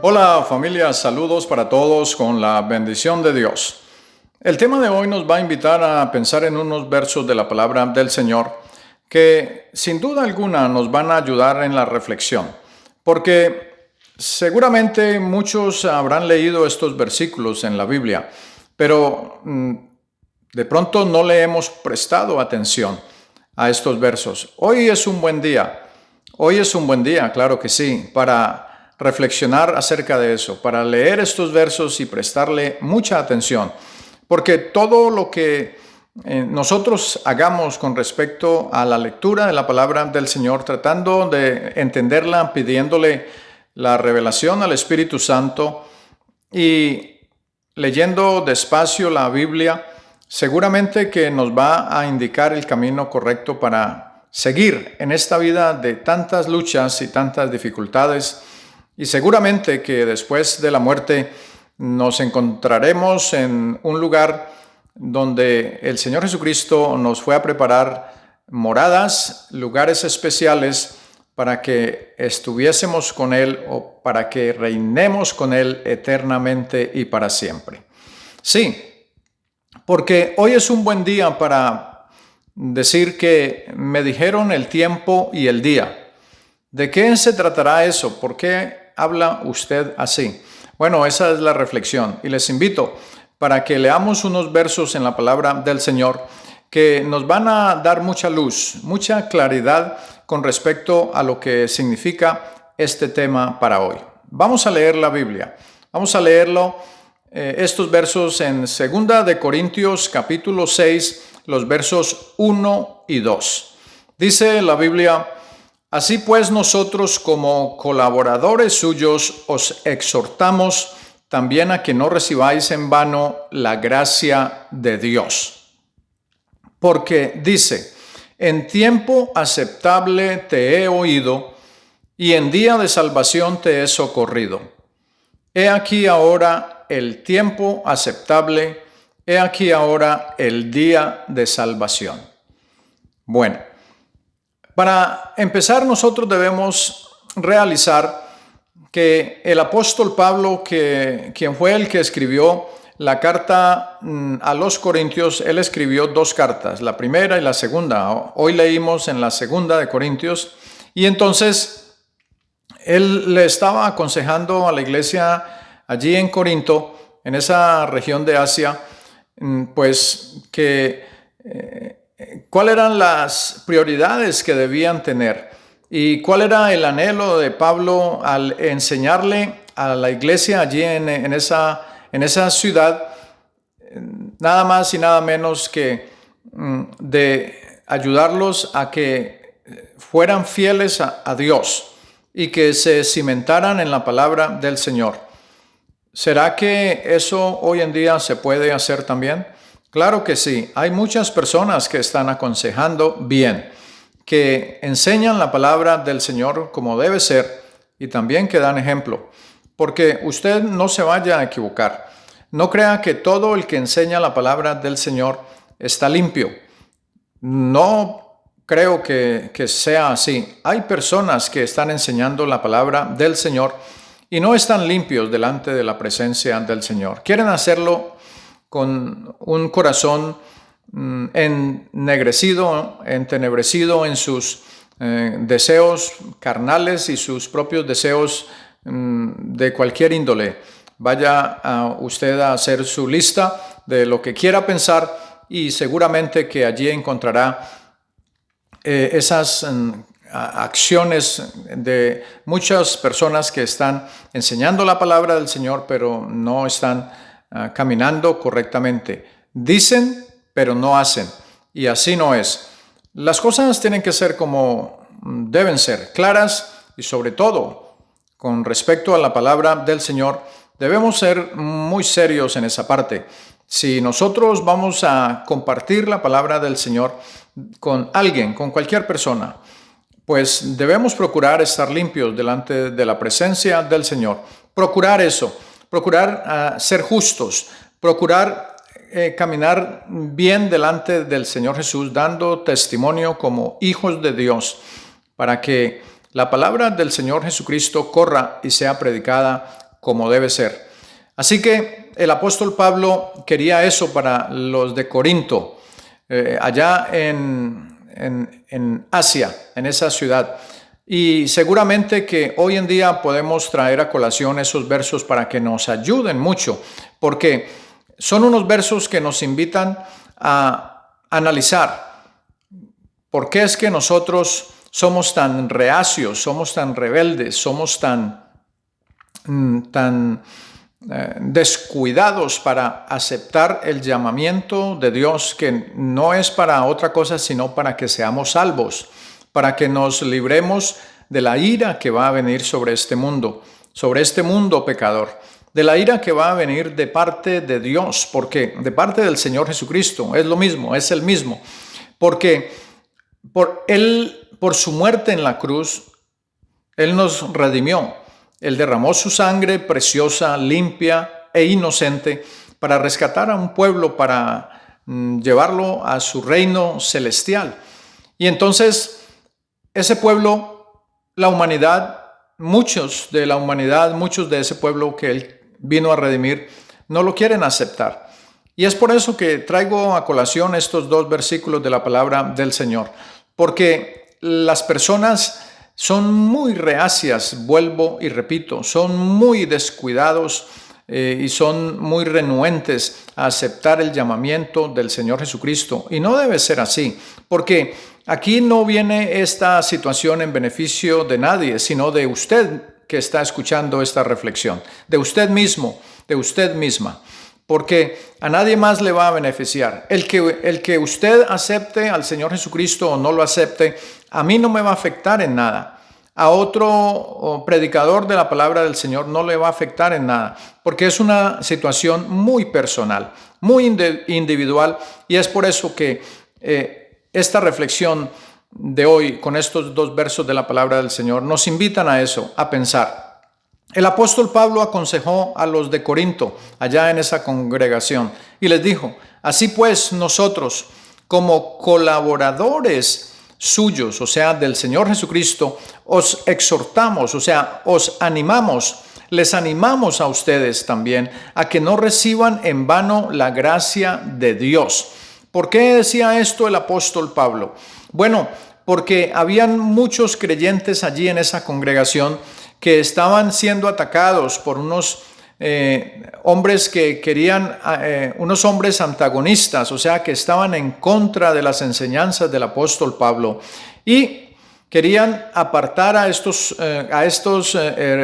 Hola familia, saludos para todos con la bendición de Dios. El tema de hoy nos va a invitar a pensar en unos versos de la palabra del Señor que sin duda alguna nos van a ayudar en la reflexión, porque seguramente muchos habrán leído estos versículos en la Biblia, pero de pronto no le hemos prestado atención a estos versos. Hoy es un buen día. Hoy es un buen día, claro que sí, para reflexionar acerca de eso, para leer estos versos y prestarle mucha atención, porque todo lo que nosotros hagamos con respecto a la lectura de la palabra del Señor, tratando de entenderla, pidiéndole la revelación al Espíritu Santo y leyendo despacio la Biblia, seguramente que nos va a indicar el camino correcto para seguir en esta vida de tantas luchas y tantas dificultades, y seguramente que después de la muerte nos encontraremos en un lugar donde el Señor Jesucristo nos fue a preparar moradas, lugares especiales para que estuviésemos con Él o para que reinemos con Él eternamente y para siempre. Sí, porque hoy es un buen día para decir que me dijeron el tiempo y el día. ¿De qué se tratará eso? ¿Por qué habla usted así? Bueno, esa es la reflexión y les invito para que leamos unos versos en la palabra del Señor que nos van a dar mucha luz, mucha claridad con respecto a lo que significa este tema para hoy. Vamos a leer la Biblia. Vamos a leerlo, estos versos en 2 de Corintios capítulo 6, los versos 1 y 2. Dice la Biblia: así pues nosotros como colaboradores suyos os exhortamos también a que no recibáis en vano la gracia de Dios. Porque dice: en tiempo aceptable te he oído y en día de salvación te he socorrido. He aquí ahora el tiempo aceptable, he aquí ahora el día de salvación. Bueno, para empezar nosotros debemos realizar que el apóstol Pablo, quien fue el que escribió la carta a los Corintios, él escribió dos cartas, la primera y la segunda. Hoy leímos en la segunda de Corintios y entonces él le estaba aconsejando a la iglesia allí en Corinto, en esa región de Asia, pues que cuáles eran las prioridades que debían tener y cuál era el anhelo de Pablo al enseñarle a la iglesia allí en esa ciudad, nada más y nada menos que de ayudarlos a que fueran fieles a Dios y que se cimentaran en la palabra del Señor. ¿Será que eso hoy en día se puede hacer también? Claro que sí. Hay muchas personas que están aconsejando bien, que enseñan la palabra del Señor como debe ser y también que dan ejemplo. Porque usted no se vaya a equivocar. No crea que todo el que enseña la palabra del Señor está limpio. No creo que sea así. Hay personas que están enseñando la palabra del Señor y no están limpios delante de la presencia del Señor. Quieren hacerlo con un corazón ennegrecido, entenebrecido en sus deseos carnales y sus propios deseos de cualquier índole. Vaya usted a hacer su lista de lo que quiera pensar y seguramente que allí encontrará esas acciones de muchas personas que están enseñando la palabra del Señor, pero no están caminando correctamente. Dicen, pero no hacen. Y así no es. Las cosas tienen que ser como deben ser, claras y sobre todo, con respecto a la palabra del Señor, debemos ser muy serios en esa parte. Si nosotros vamos a compartir la palabra del Señor con alguien, con cualquier persona, pues debemos procurar estar limpios delante de la presencia del Señor. Procurar eso, procurar ser justos, procurar caminar bien delante del Señor Jesús, dando testimonio como hijos de Dios, para que la palabra del Señor Jesucristo corra y sea predicada como debe ser. Así que el apóstol Pablo quería eso para los de Corinto, allá en Asia, en esa ciudad. Y seguramente que hoy en día podemos traer a colación esos versos para que nos ayuden mucho, porque son unos versos que nos invitan a analizar por qué es que nosotros somos tan reacios, somos tan rebeldes, somos tan descuidados para aceptar el llamamiento de Dios, que no es para otra cosa sino para que seamos salvos, para que nos libremos de la ira que va a venir sobre este mundo pecador, de la ira que va a venir de parte de Dios, porque de parte del Señor Jesucristo es lo mismo, es el mismo, porque por su muerte en la cruz, Él nos redimió. Él derramó su sangre preciosa, limpia e inocente para rescatar a un pueblo, para llevarlo a su reino celestial. Y entonces ese pueblo, la humanidad, muchos de ese pueblo que Él vino a redimir, no lo quieren aceptar. Y es por eso que traigo a colación estos 2 versículos de la palabra del Señor, porque las personas son muy reacias, vuelvo y repito, son muy descuidados y son muy renuentes a aceptar el llamamiento del Señor Jesucristo. Y no debe ser así, porque aquí no viene esta situación en beneficio de nadie, sino de usted que está escuchando esta reflexión, de usted mismo, de usted misma, porque a nadie más le va a beneficiar. El que usted acepte al Señor Jesucristo o no lo acepte, a mí no me va a afectar en nada. A otro predicador de la palabra del Señor no le va a afectar en nada, porque es una situación muy personal, muy individual, y es por eso que esta reflexión de hoy, con estos 2 versos de la palabra del Señor, nos invitan a eso, a pensar. El apóstol Pablo aconsejó a los de Corinto, allá en esa congregación, y les dijo: así pues, nosotros, como colaboradores suyos, o sea, del Señor Jesucristo, os exhortamos, o sea, os animamos, les animamos a ustedes también a que no reciban en vano la gracia de Dios. ¿Por qué decía esto el apóstol Pablo? Bueno, porque habían muchos creyentes allí en esa congregación que estaban siendo atacados por unos hombres que querían, unos hombres antagonistas, o sea, que estaban en contra de las enseñanzas del apóstol Pablo y querían apartar a estos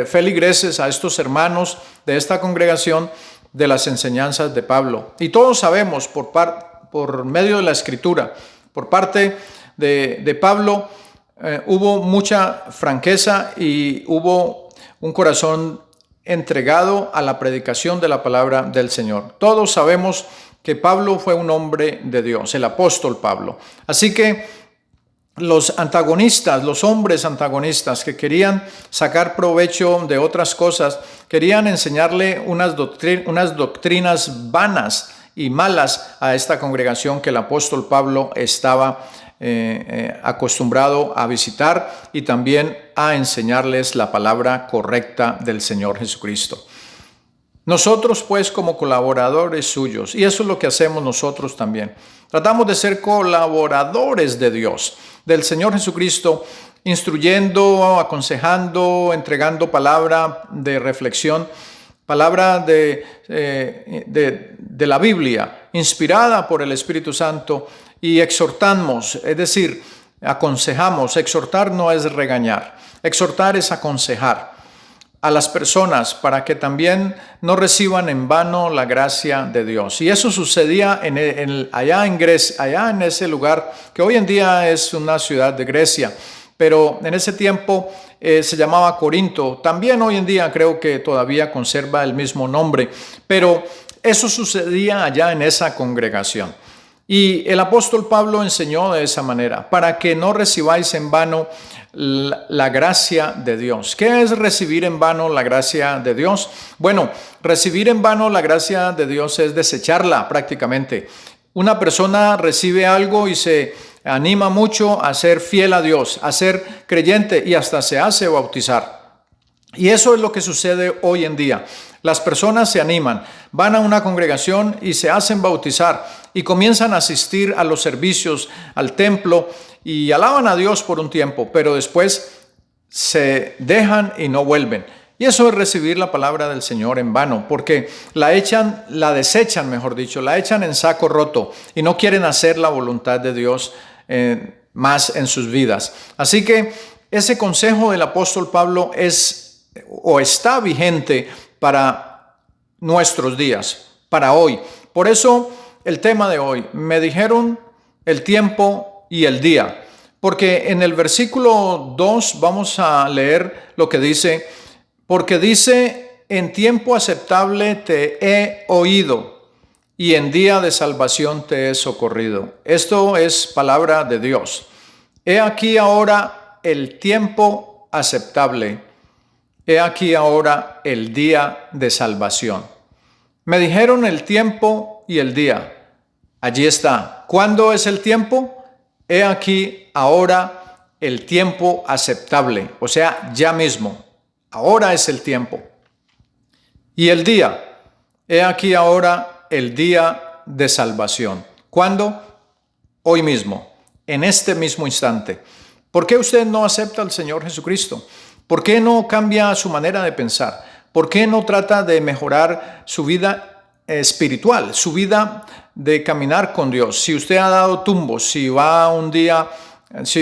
feligreses, a estos hermanos de esta congregación de las enseñanzas de Pablo. Y todos sabemos por medio de la Escritura, por parte de Pablo, hubo mucha franqueza y hubo un corazón entregado a la predicación de la palabra del Señor. Todos sabemos que Pablo fue un hombre de Dios, el apóstol Pablo. Así que los antagonistas, los hombres antagonistas que querían sacar provecho de otras cosas, querían enseñarle unas doctrinas vanas y malas a esta congregación que el apóstol Pablo estaba acostumbrado a visitar y también a enseñarles la palabra correcta del Señor Jesucristo. Nosotros pues como colaboradores suyos, y eso es lo que hacemos nosotros también, tratamos de ser colaboradores de Dios, del Señor Jesucristo, instruyendo, aconsejando, entregando palabra de reflexión, palabra de la Biblia, inspirada por el Espíritu Santo, y exhortamos, es decir, aconsejamos. Exhortar no es regañar, exhortar es aconsejar a las personas para que también no reciban en vano la gracia de Dios. Y eso sucedía allá en Grecia, allá en ese lugar que hoy en día es una ciudad de Grecia, pero en ese tiempo se llamaba Corinto. También hoy en día creo que todavía conserva el mismo nombre, pero eso sucedía allá en esa congregación. Y el apóstol Pablo enseñó de esa manera, para que no recibáis en vano la gracia de Dios. ¿Qué es recibir en vano la gracia de Dios? Bueno, recibir en vano la gracia de Dios es desecharla prácticamente. Una persona recibe algo y se anima mucho a ser fiel a Dios, a ser creyente y hasta se hace bautizar. Y eso es lo que sucede hoy en día. Las personas se animan, van a una congregación y se hacen bautizar y comienzan a asistir a los servicios, al templo y alaban a Dios por un tiempo, pero después se dejan y no vuelven. Y eso es recibir la palabra del Señor en vano, porque la desechan, mejor dicho, la echan en saco roto y no quieren hacer la voluntad de Dios más en sus vidas. Así que ese consejo del apóstol Pablo está vigente para nuestros días, para hoy. Por eso el tema de hoy, me dijeron el tiempo y el día, porque en el versículo 2 vamos a leer lo que dice, porque dice, en tiempo aceptable te he oído y en día de salvación te he socorrido. Esto es palabra de Dios. He aquí ahora el tiempo aceptable. He aquí ahora el día de salvación. Me dijeron el tiempo y el día. Allí está. ¿Cuándo es el tiempo? He aquí ahora el tiempo aceptable. O sea, ya mismo. Ahora es el tiempo. Y el día. He aquí ahora el día de salvación. ¿Cuándo? Hoy mismo. En este mismo instante. ¿Por qué usted no acepta al Señor Jesucristo? ¿Por qué no cambia su manera de pensar? ¿Por qué no trata de mejorar su vida espiritual, su vida de caminar con Dios? Si usted ha dado tumbos, si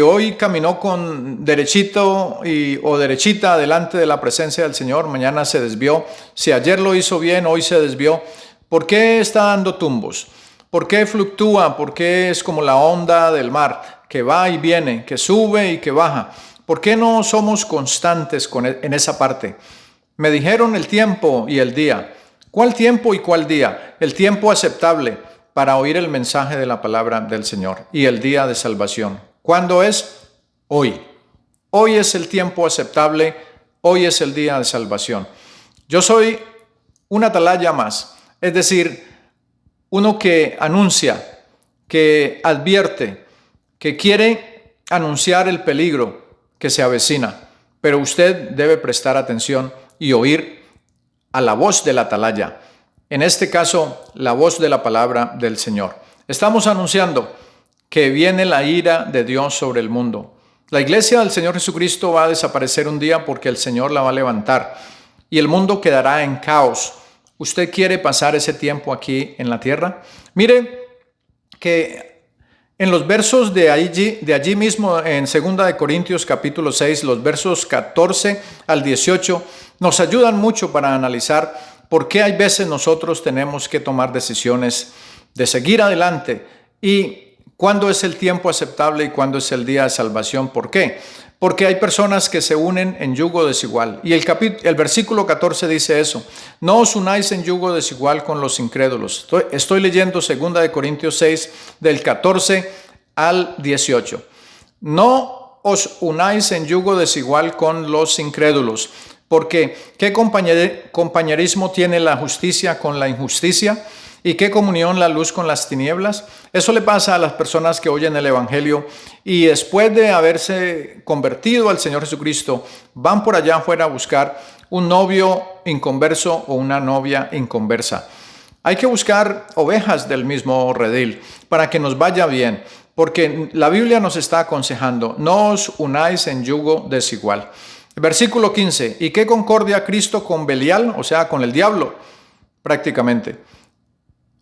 hoy caminó con derechito o derechita delante de la presencia del Señor, mañana se desvió. Si ayer lo hizo bien, hoy se desvió. ¿Por qué está dando tumbos? ¿Por qué fluctúa? ¿Por qué es como la onda del mar, que va y viene, que sube y que baja? ¿Por qué no somos constantes en esa parte? Me dijeron el tiempo y el día. ¿Cuál tiempo y cuál día? El tiempo aceptable para oír el mensaje de la palabra del Señor y el día de salvación. ¿Cuándo es? Hoy. Hoy es el tiempo aceptable. Hoy es el día de salvación. Yo soy una atalaya más, es decir, uno que anuncia, que advierte, que quiere anunciar el peligro que se avecina, pero usted debe prestar atención y oír a la voz de la atalaya, en este caso la voz de la palabra del Señor. Estamos anunciando que viene la ira de Dios sobre el mundo. La iglesia del Señor Jesucristo va a desaparecer un día porque el Señor la va a levantar y el mundo quedará en caos. ¿Usted quiere pasar ese tiempo aquí en la tierra? Mire que en los versos de allí mismo, en 2 de Corintios capítulo 6, los versos 14 al 18, nos ayudan mucho para analizar por qué hay veces nosotros tenemos que tomar decisiones de seguir adelante y cuándo es el tiempo aceptable y cuándo es el día de salvación. ¿Por qué? Porque hay personas que se unen en yugo desigual. Y el versículo 14 dice eso. No os unáis en yugo desigual con los incrédulos. Estoy leyendo 2 de Corintios 6, del 14 al 18. No os unáis en yugo desigual con los incrédulos. Porque ¿qué compañerismo tiene la justicia con la injusticia? ¿Y qué comunión la luz con las tinieblas? Eso le pasa a las personas que oyen el Evangelio y después de haberse convertido al Señor Jesucristo, van por allá afuera a buscar un novio inconverso o una novia inconversa. Hay que buscar ovejas del mismo redil para que nos vaya bien, porque la Biblia nos está aconsejando, no os unáis en yugo desigual. Versículo 15, ¿y qué concordia Cristo con Belial? O sea, con el diablo, prácticamente.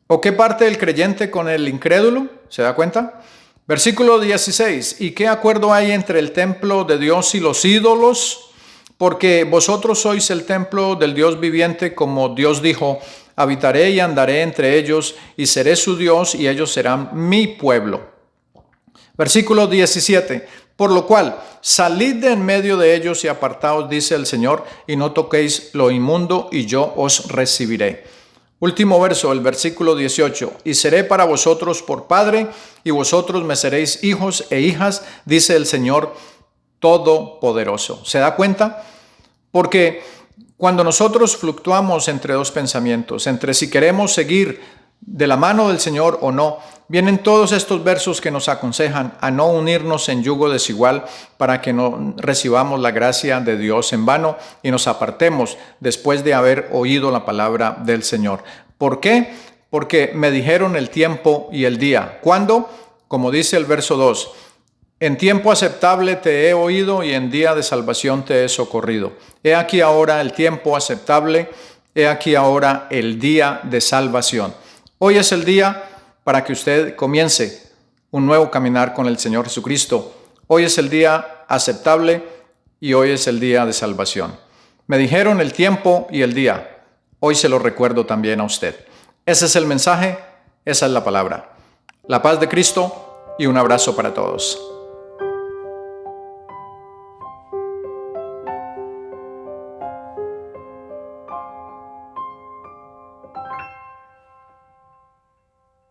¿O qué parte del creyente con el incrédulo? ¿Se da cuenta? Versículo 16. ¿Y qué acuerdo hay entre el templo de Dios y los ídolos? Porque vosotros sois el templo del Dios viviente, como Dios dijo, habitaré y andaré entre ellos y seré su Dios y ellos serán mi pueblo. Versículo 17. Por lo cual, salid de en medio de ellos y apartaos, dice el Señor, y no toquéis lo inmundo y yo os recibiré. Último verso, el versículo 18. Y seré para vosotros por padre, y vosotros me seréis hijos e hijas, dice el Señor Todopoderoso. ¿Se da cuenta? Porque cuando nosotros fluctuamos entre dos pensamientos, entre si queremos seguir de la mano del Señor o no, vienen todos estos versos que nos aconsejan a no unirnos en yugo desigual para que no recibamos la gracia de Dios en vano y nos apartemos después de haber oído la palabra del Señor. ¿Por qué? Porque me dijeron el tiempo y el día. ¿Cuándo? Como dice el verso 2. En tiempo aceptable te he oído y en día de salvación te he socorrido. He aquí ahora el tiempo aceptable, he aquí ahora el día de salvación. Hoy es el día para que usted comience un nuevo caminar con el Señor Jesucristo. Hoy es el día aceptable y hoy es el día de salvación. Me dijeron el tiempo y el día. Hoy se lo recuerdo también a usted. Ese es el mensaje, esa es la palabra. La paz de Cristo y un abrazo para todos.